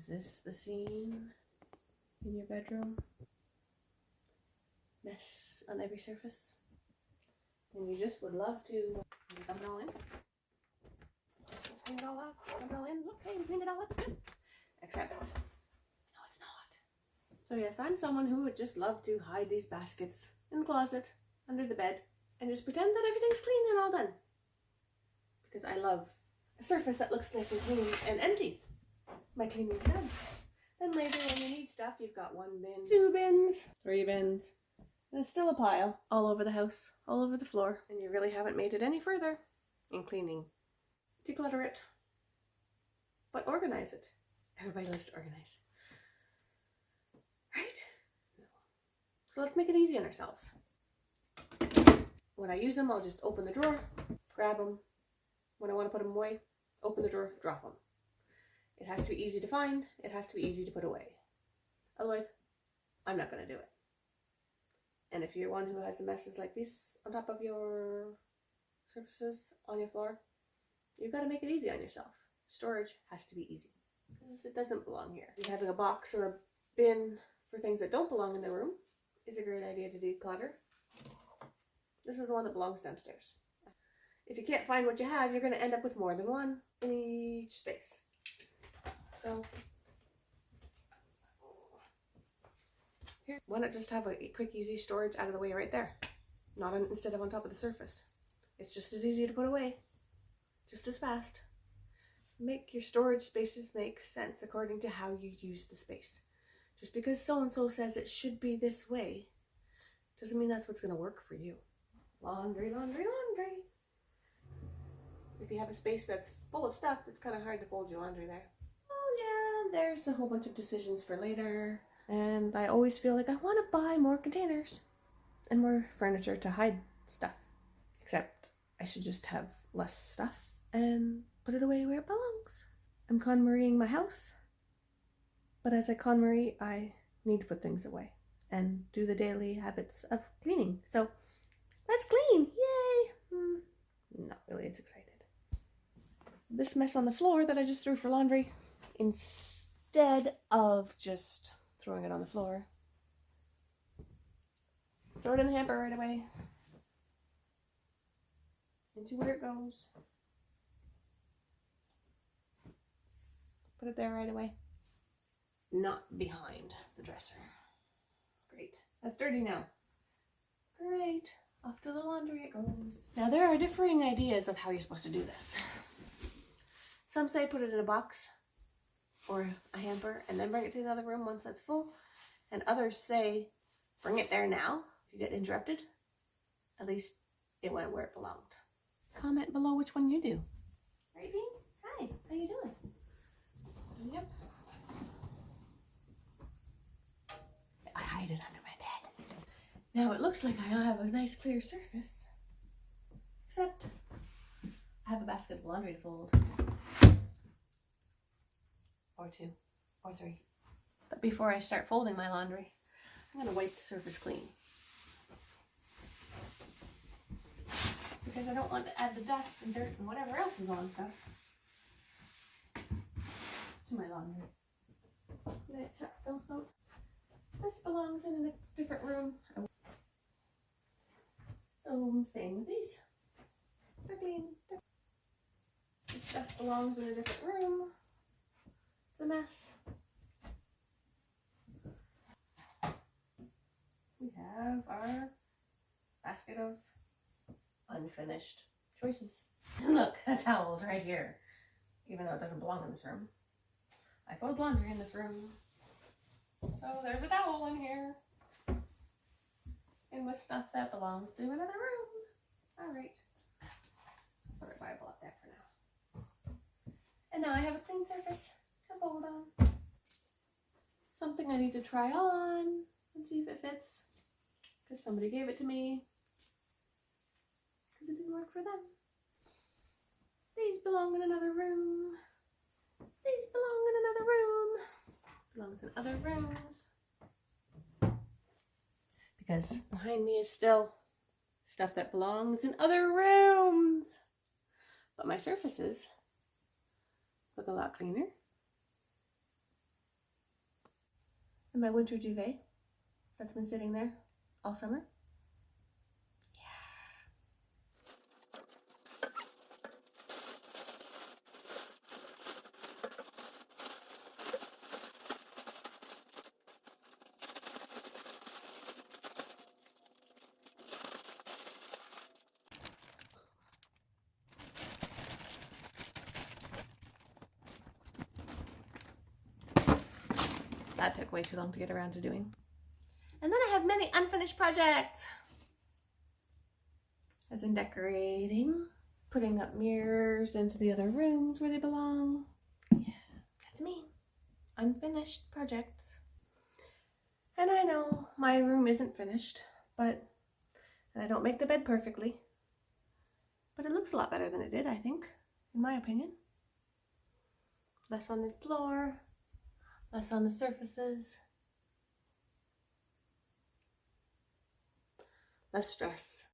this the scene in your bedroom? Mess on every surface? And you just would love to dump it all in. Clean it all out, dump it all in. Look, hey, we cleaned it all up, it's good. Except, no, it's not. So yes, I'm someone who would just love to hide these baskets in the closet, under the bed, and just pretend that everything's clean and all done. Because I love a surface that looks nice and clean and empty. My cleaning's done. Then later when you need stuff, you've got 1 bin, 2 bins, 3 bins, and it's still a pile all over the house, all over the floor, and you really haven't made it any further in cleaning. Declutter it, but organize it. Everybody likes to organize. Right? No. So let's make it easy on ourselves. When I use them, I'll just open the drawer, grab them. When I want to put them away, open the drawer, drop them. It has to be easy to find. It has to be easy to put away. Otherwise, I'm not going to do it. And if you're one who has the messes like this on top of your surfaces on your floor, you've got to make it easy on yourself. Storage has to be easy. Because it doesn't belong here. Having a box or a bin for things that don't belong in the room is a great idea to declutter. This is the one that belongs downstairs. If you can't find what you have, you're going to end up with more than one in each space. So, here, why not just have a quick, easy storage out of the way right there? Instead of on top of the surface. It's just as easy to put away. Just as fast. Make your storage spaces make sense according to how you use the space. Just because so-and-so says it should be this way, doesn't mean that's what's going to work for you. Laundry, laundry, laundry. If you have a space that's full of stuff, it's kind of hard to fold your laundry there. Oh yeah, there's a whole bunch of decisions for later. And I always feel like I want to buy more containers and more furniture to hide stuff. Except I should just have less stuff and put it away where it belongs. I'm KonMarieing my house. But as I KonMarie, I need to put things away and do the daily habits of cleaning. So let's clean! Yay! Not really as excited. This mess on the floor that I just threw for laundry, instead of just throwing it on the floor, throw it in the hamper right away. Into where it goes. Put it there right away. Not behind the dresser. Great. That's dirty now. Great. Off to the laundry it goes. Now there are differing ideas of how you're supposed to do this. Some say put it in a box or a hamper and then bring it to the other room once that's full. And others say bring it there now. If you get interrupted, at least it went where it belonged. Comment below which one you do. Right, Bean? Hi, how you doing? Yep. I hide it under my bed. Now it looks like I have a nice clear surface. Except I have a basket of laundry to fold. Or 2. Or 3. But before I start folding my laundry, I'm going to wipe the surface clean. Because I don't want to add the dust and dirt and whatever else is on stuff to my laundry. Don't note. This belongs in a different room. So same with these. They're clean. This stuff belongs in a different room. It's a mess. We have our basket of unfinished choices. And look, a towel's right here. Even though it doesn't belong in this room. I fold laundry in this room. So there's a towel in here. And with stuff that belongs to another room. Alright. Put our Bible up there for now. And now I have a clean surface to fold on. Something I need to try on and see if it fits. Because somebody gave it to me. Because it didn't work for them. These belong in another room. These belong in another room. Belongs in other rooms. Because behind me is still stuff that belongs in other rooms. But my surfaces look a lot cleaner. And my winter duvet that's been sitting there all summer. That took way too long to get around to doing. And then I have many unfinished projects. As in decorating, putting up mirrors into the other rooms where they belong. Yeah, that's me. Unfinished projects. And I know my room isn't finished, and I don't make the bed perfectly. But it looks a lot better than it did, I think, in my opinion. Less on the floor, less on the surfaces, less stress.